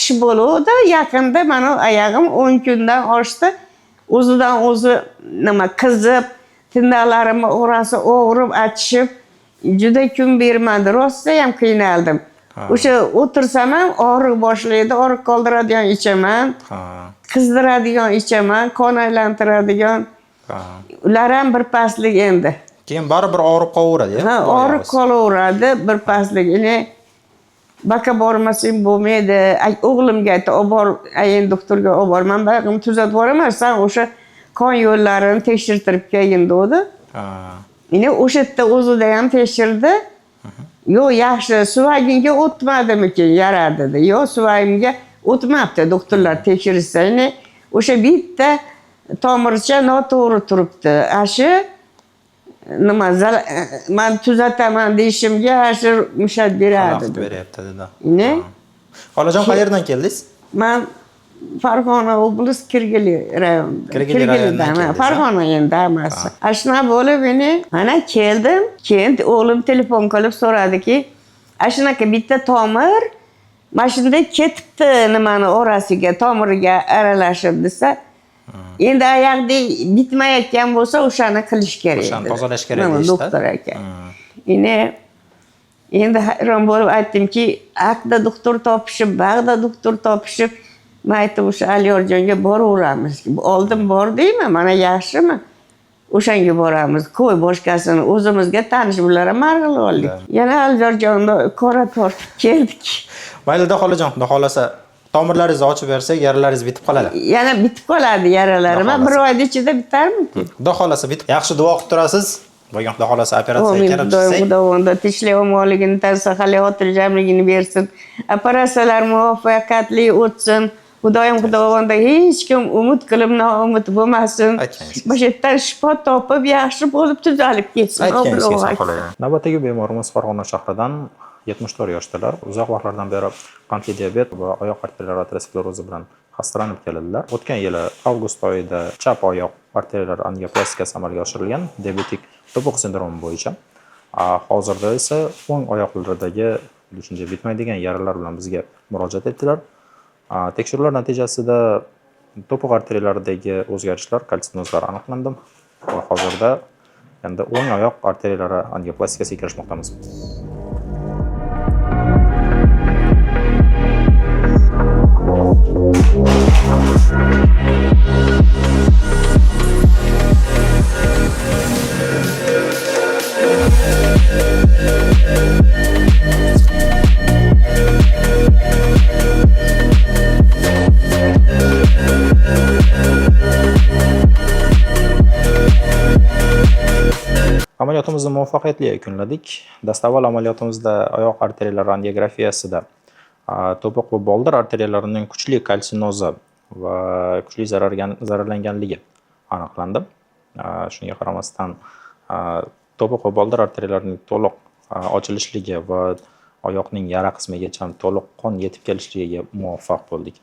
qish bo'ldi, yaqinda mana oyog'im 10 kundan oshdi. O'zidan o'zi nima qizib, tindalarim orasi og'rib, achishib, juda kun bermadi. Rosa ham qiynaldim. O'sha o'tirsam ham og'riq boshlaydi, og'riq qoldiradigan ichaman. Qizdiradigan ichaman, qon aylantiradigan. Ular ham bir paslik endi. Keyin baribir og'rib qolaveradi. Ha, og'rib qolaveradi bir paslik. Baka bormasam bo'lmaydi. O'g'limga aytdi, olib bor, ayin doktorga olib bor. Men bayog'im tuzatib boraman, sen o'sha qon yo'llarini tekshirtirib kelgin dedi. O'sha yerda o'zida ham tekshirdi. Yo'q, yaxshi, suvaginga o'tmadimikin, yarar dedi. Yo'q, suvagimga o'tmabdi, doktorlar tekshirsa. O'sha bitta tomircha noto'g'ri turibdi. Ashi nima men tuzataman deyishimga ashi mushat beradi. Xalaqit beryapti dedi. Xolajon, qayerdan keldingiz? Men Farg'ona oblast Kirgili rayonida. Kirgili rayonidan. Farg'ona endi hammasi. Ashuna bo'lib mana keldim. Keyin o'g'lim telefon qilib so'radiki, "Ashunaqa bitta tomir mashinada ketibdi, nimani orasiga, tomiriga aralashib" desa, endi oyoqda bitmayotgan bo'lsa, o'shani qilish kerak. O'shani tozalash kerak deydi doktor aka. Endi hayron bo'lib aytdimki, aqda doktor topishib, bag'da doktor topishib, men aytdim, o'sha Aliyorjonga boraveramiz. Oldin bordingmi? Mana yaxshimi? O'shanga boramiz. Qo'y boshqasini o'zimizga tanish bilan marg'il oldik. Yana Aliyorjonda qora tortib keldik. Mayli-da xolajon, xudo xolasa tomirlaringizni ochib bersak, yaralaringiz bitib qoladi. Yana bitib qoladi yaralarim. Bir oyda ichida bitarmikin? Xudo xolasa bitib. Yaxshi duo qilib turasiz. Bo'lgan xudo xolasa operatsiyaga kirib chiqsak. Xudo tinchlik omonligini, tansaxali xotirjamligini bersin. Operatsiyalar muvaffaqiyatli o'tsin. Xudoyim xudovonda hech kim umid qilib noumid bo'lmasin. O'sha yerdan shifo topib, yaxshi bo'lib tuzalib ketsin. Navbatdagi bemorimiz Farg'ona shahridan 74 yoshdalar. Uzoq vaqtlardan beri qandli diabet va oyoq arteriyalari aterosklerozi bilan xastalanib keladilar. O'tgan yili avgust oyida chap oyoq arteriyalari angioplastikasi amalga oshirilgan diabetik to'piq sindromi bo'yicha. Hozirda esa o'ng oyoqlaridagi shunday bitmaydigan yaralar bilan bizga murojaat etdilar. Tekshiruvlar natijasida to'piq arteriyalaridagi o'zgarishlar, kalsinozlar aniqlandi va hozirda endi o'ng oyoq arteriyalari angioplastikasiga kirishmoqdamiz. Amaliyotimizni muvaffaqiyatli yakunladik. Dastavval amaliyotimizda oyoq arteriyalari angiografiyasida to'piq va boldir arteriyalarining kuchli kalsinozi va kuchli zararlanganligi aniqlandi. Shunga qaramasdan to'piq va boldir arteriyalarining to'liq ochilishligi va oyoqning yara qismigacha to'liq qon yetib kelishligiga muvaffaq bo'ldik.